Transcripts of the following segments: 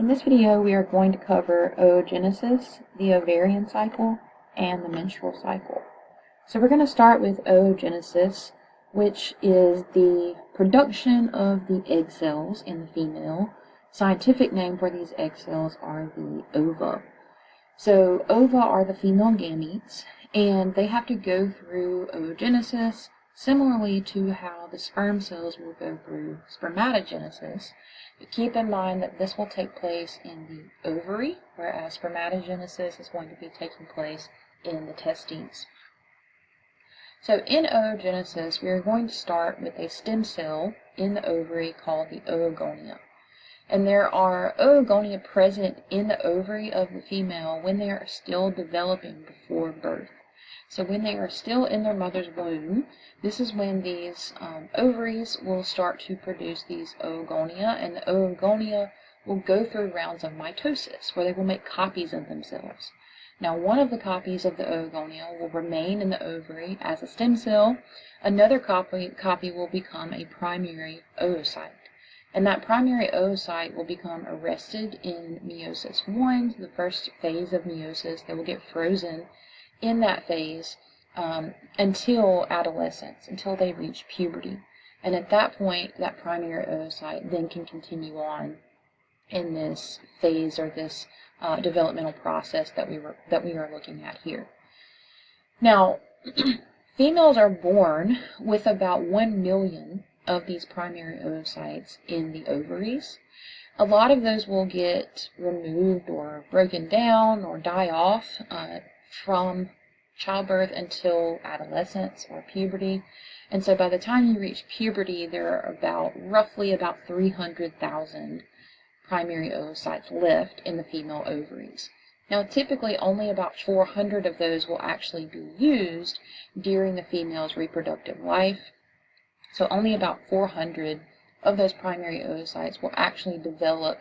In this video, we are going to cover oogenesis, the ovarian cycle, and the menstrual cycle. So we're going to start with oogenesis, which is the production of the egg cells in the female. Scientific name for these egg cells are the ova. So ova are the female gametes, and they have to go through oogenesis similarly to how the sperm cells will go through spermatogenesis. But keep in mind that this will take place in the ovary, whereas spermatogenesis is going to be taking place in the testes. So in oogenesis, we are going to start with a stem cell in the ovary called the oogonia. And there are oogonia present in the ovary of the female when they are still developing before birth. So when they are still in their mother's womb, this is when these ovaries will start to produce these oogonia, and the oogonia will go through rounds of mitosis, where they will make copies of themselves. Now, one of the copies of the oogonia will remain in the ovary as a stem cell. Another copy will become a primary oocyte. And that primary oocyte will become arrested in meiosis 1, the first phase of meiosis. They will get frozen in that phase until adolescence, until they reach puberty. And at that point, that primary oocyte then can continue on in this phase or this developmental process that we are looking at here. Now, females are born with about 1 million of these primary oocytes in the ovaries. A lot of those will get removed or broken down or die off from childbirth until adolescence or puberty. And so by the time you reach puberty, there are roughly about 300,000 primary oocytes left in the female ovaries. Now, typically only about 400 of those will actually be used during the female's reproductive life. So only about 400 of those primary oocytes will actually develop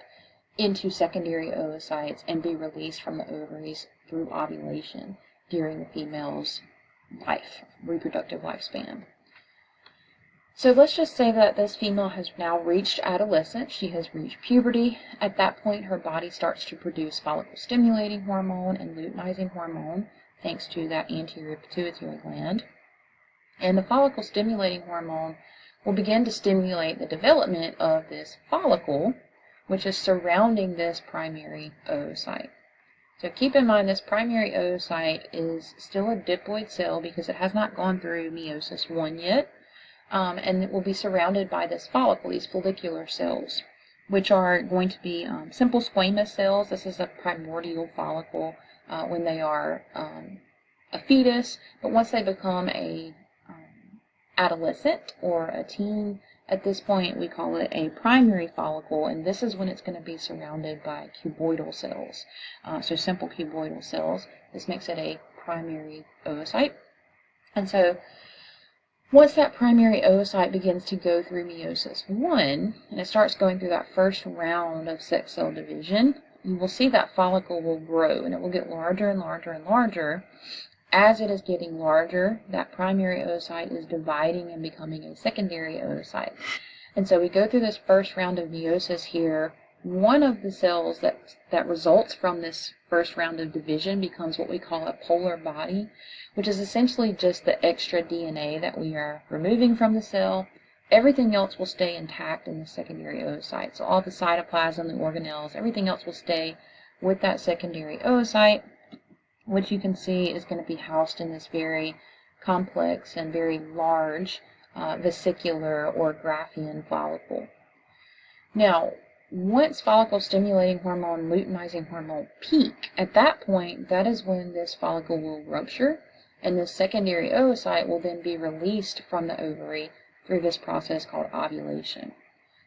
into secondary oocytes and be released from the ovaries through ovulation during the female's reproductive lifespan. So let's just say that this female has now reached adolescence. She has reached puberty. At that point, her body starts to produce follicle-stimulating hormone and luteinizing hormone, thanks to that anterior pituitary gland. And the follicle-stimulating hormone will begin to stimulate the development of this follicle, which is surrounding this primary oocyte. So keep in mind this primary oocyte is still a diploid cell because it has not gone through meiosis 1 yet, and it will be surrounded by this follicle, these follicular cells, which are going to be simple squamous cells. This is a primordial follicle when they are a fetus, but once they become a adolescent or a teen, at this point we call it a primary follicle, and this is when it's going to be surrounded by cuboidal cells. So simple cuboidal cells. This makes it a primary oocyte. And so once that primary oocyte begins to go through meiosis 1, and it starts going through that first round of sex cell division, you will see that follicle will grow, and it will get larger and larger and larger. As it is getting larger, that primary oocyte is dividing and becoming a secondary oocyte. And so we go through this first round of meiosis here. One of the cells that results from this first round of division becomes what we call a polar body, which is essentially just the extra DNA that we are removing from the cell. Everything else will stay intact in the secondary oocyte. So all the cytoplasm, the organelles, everything else will stay with that secondary oocyte, which you can see is going to be housed in this very complex and very large vesicular or Graafian follicle. Now, once follicle-stimulating hormone, luteinizing hormone peak, at that point, that is when this follicle will rupture, and this secondary oocyte will then be released from the ovary through this process called ovulation.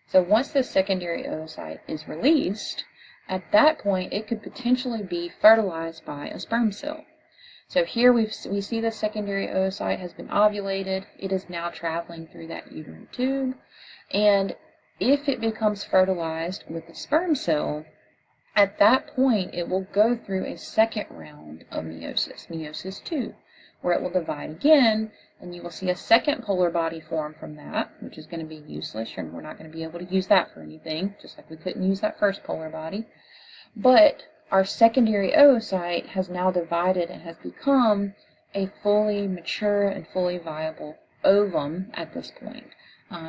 So once this secondary oocyte is released, at that point, it could potentially be fertilized by a sperm cell. So here we see the secondary oocyte has been ovulated. It is now traveling through that uterine tube. And if it becomes fertilized with a sperm cell, at that point, it will go through a second round of meiosis, meiosis 2, where it will divide again, and you will see a second polar body form from that, which is going to be useless, and we're not going to be able to use that for anything, just like we couldn't use that first polar body. But our secondary oocyte has now divided and has become a fully mature and fully viable ovum at this point.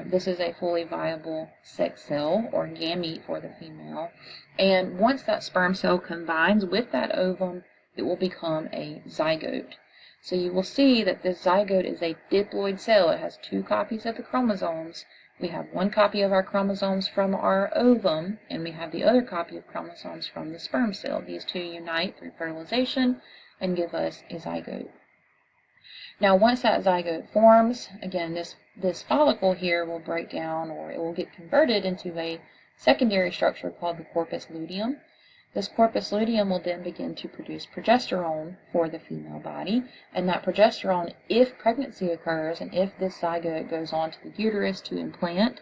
This is a fully viable sex cell or gamete for the female. And once that sperm cell combines with that ovum, it will become a zygote. So you will see that this zygote is a diploid cell. It has 2 copies of the chromosomes. We have 1 copy of our chromosomes from our ovum, and we have the other copy of chromosomes from the sperm cell. These 2 unite through fertilization and give us a zygote. Now, once that zygote forms, again, this follicle here will break down, or it will get converted into a secondary structure called the corpus luteum. This corpus luteum will then begin to produce progesterone for the female body, and that progesterone, if pregnancy occurs and if this zygote goes on to the uterus to implant,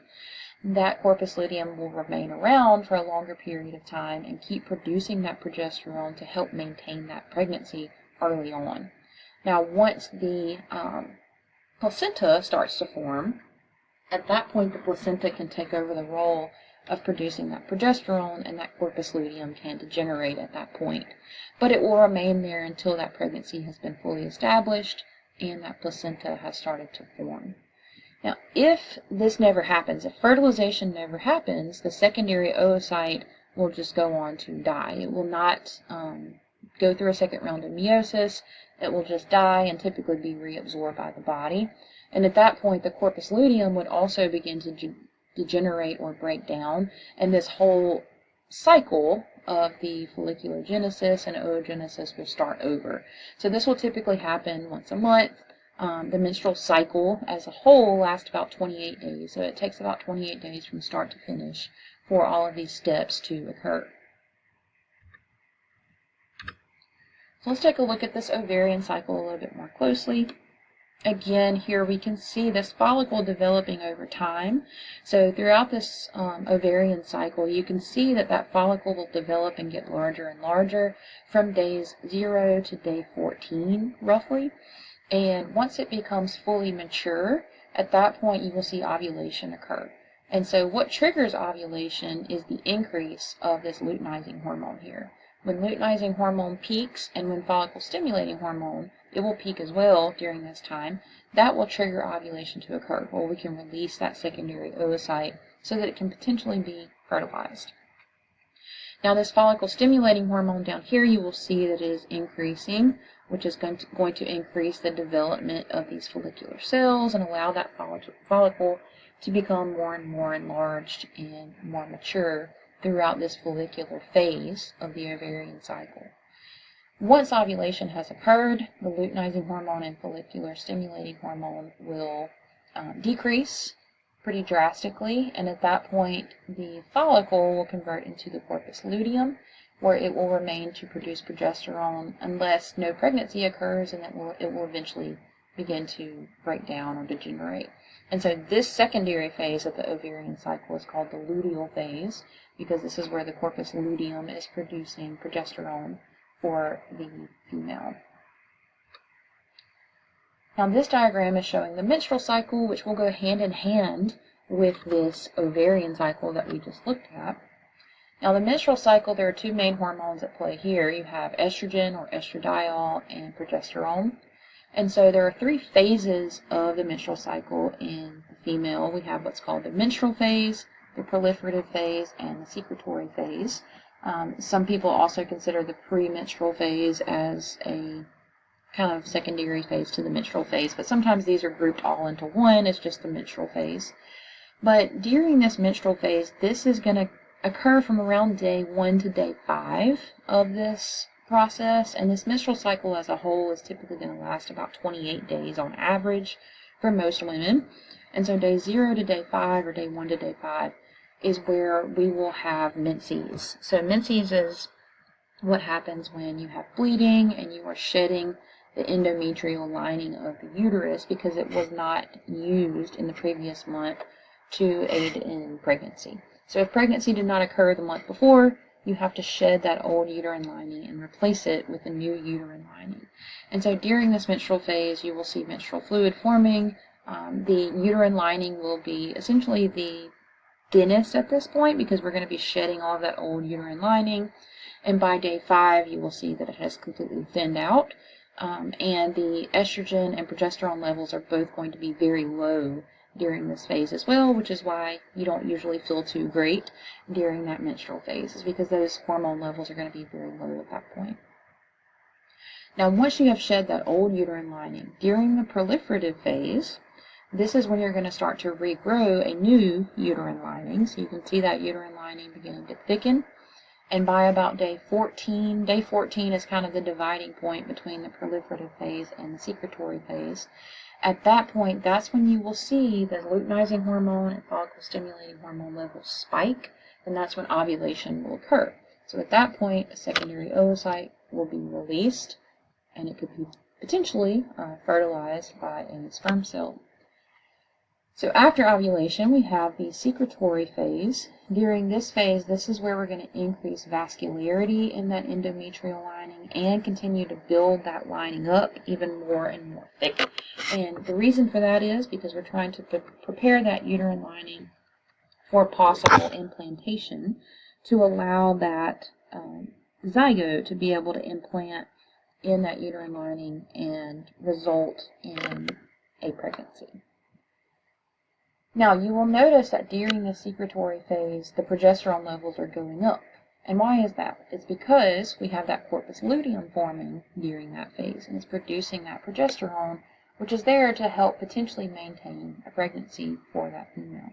that corpus luteum will remain around for a longer period of time and keep producing that progesterone to help maintain that pregnancy early on. Now, once the placenta starts to form, at that point the placenta can take over the role of producing that progesterone, and that corpus luteum can degenerate at that point. But it will remain there until that pregnancy has been fully established and that placenta has started to form. Now, if this never happens, if fertilization never happens, the secondary oocyte will just go on to die. It will not go through a second round of meiosis. It will just die and typically be reabsorbed by the body. And at that point, the corpus luteum would also begin to degenerate or break down, and this whole cycle of the folliculogenesis and oogenesis will start over. So this will typically happen once a month. The menstrual cycle as a whole lasts about 28 days, so it takes about 28 days from start to finish for all of these steps to occur. So let's take a look at this ovarian cycle a little bit more closely. Again, here we can see this follicle developing over time. So throughout this ovarian cycle, you can see that that follicle will develop and get larger and larger from days 0 to day 14, roughly. And once it becomes fully mature, at that point you will see ovulation occur. And so what triggers ovulation is the increase of this luteinizing hormone here. When luteinizing hormone peaks and when follicle stimulating hormone, it will peak as well during this time, that will trigger ovulation to occur, where we can release that secondary oocyte so that it can potentially be fertilized. Now, this follicle stimulating hormone down here, you will see that it is increasing, which is going to increase the development of these follicular cells and allow that follicle to become more and more enlarged and more mature throughout this follicular phase of the ovarian cycle. Once ovulation has occurred, the luteinizing hormone and follicular stimulating hormone will decrease pretty drastically, and at that point the follicle will convert into the corpus luteum, where it will remain to produce progesterone unless no pregnancy occurs, and it will eventually begin to break down or degenerate. And so this secondary phase of the ovarian cycle is called the luteal phase, because this is where the corpus luteum is producing progesterone for the female. Now, this diagram is showing the menstrual cycle, which will go hand in hand with this ovarian cycle that we just looked at. Now, the menstrual cycle, there are 2 main hormones at play here. You have estrogen or estradiol and progesterone. And so there are 3 phases of the menstrual cycle in the female. We have what's called the menstrual phase, the proliferative phase, and the secretory phase. Some people also consider the premenstrual phase as a kind of secondary phase to the menstrual phase, but sometimes these are grouped all into one. It's just the menstrual phase. But during this menstrual phase, this is going to occur from around day 1 to day 5 of this process, and this menstrual cycle as a whole is typically going to last about 28 days on average for most women. And so day 0 to day 5 or day 1 to day 5 is where we will have menses. So menses is what happens when you have bleeding and you are shedding the endometrial lining of the uterus because it was not used in the previous month to aid in pregnancy. So if pregnancy did not occur the month before, you have to shed that old uterine lining and replace it with a new uterine lining. And so during this menstrual phase, you will see menstrual fluid forming. The uterine lining will be essentially the thinnest at this point because we're going to be shedding all of that old uterine lining. And by day 5, you will see that it has completely thinned out. And the estrogen and progesterone levels are both going to be very low during this phase as well, which is why you don't usually feel too great during that menstrual phase, is because those hormone levels are going to be very low at that point. Now, once you have shed that old uterine lining, during the proliferative phase, this is when you're going to start to regrow a new uterine lining. So you can see that uterine lining beginning to thicken. And by about day 14 is kind of the dividing point between the proliferative phase and the secretory phase. At that point, that's when you will see the luteinizing hormone and follicle stimulating hormone levels spike, and that's when ovulation will occur. So at that point, a secondary oocyte will be released, and it could be potentially fertilized by a sperm cell. So after ovulation, we have the secretory phase. During this phase, this is where we're going to increase vascularity in that endometrial lining and continue to build that lining up even more and more thick. And the reason for that is because we're trying to prepare that uterine lining for possible implantation to allow that zygote to be able to implant in that uterine lining and result in a pregnancy. Now, you will notice that during the secretory phase, the progesterone levels are going up. And why is that? It's because we have that corpus luteum forming during that phase, and it's producing that progesterone, which is there to help potentially maintain a pregnancy for that female.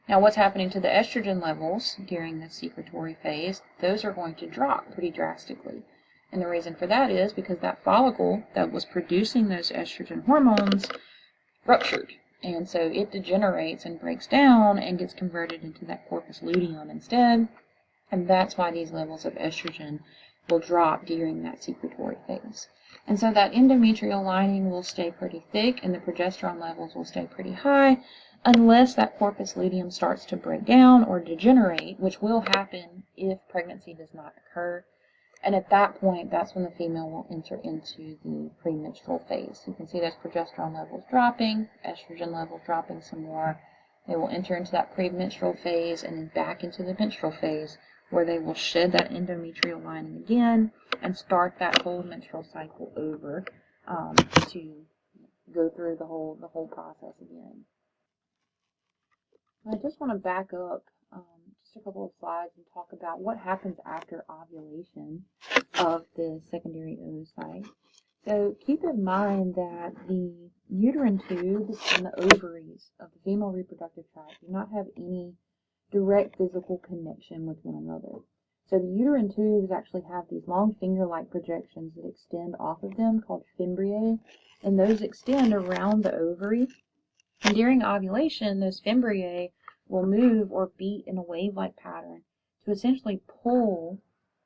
Now, what's happening to the estrogen levels during the secretory phase? Those are going to drop pretty drastically. And the reason for that is because that follicle that was producing those estrogen hormones ruptured. And so it degenerates and breaks down and gets converted into that corpus luteum instead. And that's why these levels of estrogen will drop during that secretory phase. And so that endometrial lining will stay pretty thick and the progesterone levels will stay pretty high unless that corpus luteum starts to break down or degenerate, which will happen if pregnancy does not occur. And at that point, that's when the female will enter into the premenstrual phase. You can see those progesterone levels dropping, estrogen levels dropping some more. They will enter into that premenstrual phase and then back into the menstrual phase, where they will shed that endometrial lining again and start that whole menstrual cycle over to go through the whole process again. I just want to back up just a couple of slides and talk about what happens after ovulation of the secondary oocyte. So keep in mind that the uterine tubes and the ovaries of the female reproductive tract do not have any direct physical connection with one another. So the uterine tubes actually have these long finger-like projections that extend off of them called fimbriae, and those extend around the ovary. And during ovulation, those fimbriae will move or beat in a wave-like pattern to essentially pull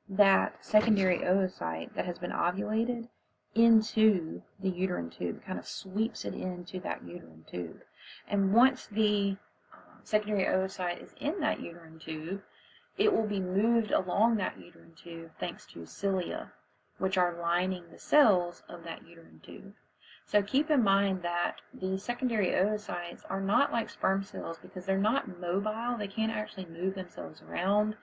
that secondary oocyte that has been ovulated into the uterine tube, kind of sweeps it into that uterine tube. And once the secondary oocyte is in that uterine tube, it will be moved along that uterine tube thanks to cilia, which are lining the cells of that uterine tube. So keep in mind that the secondary oocytes are not like sperm cells because they're not mobile. They can't actually move themselves around.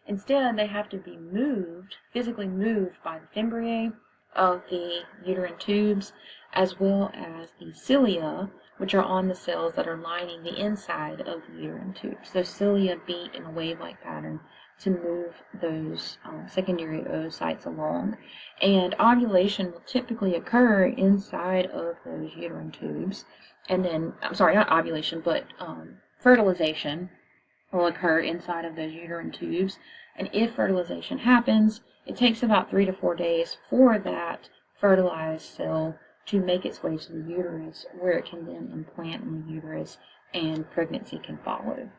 Instead, they have to be moved, physically moved by the fimbriae of the uterine tubes, as well as the cilia, which are on the cells that are lining the inside of the uterine tubes. Those cilia beat in a wave-like pattern to move those secondary oocytes along. And ovulation will typically occur inside of those uterine tubes. And then, I'm sorry, not ovulation, but fertilization will occur inside of those uterine tubes. And if fertilization happens, it takes about 3 to 4 days for that fertilized cell to make its way to the uterus, where it can then implant in the uterus and pregnancy can follow.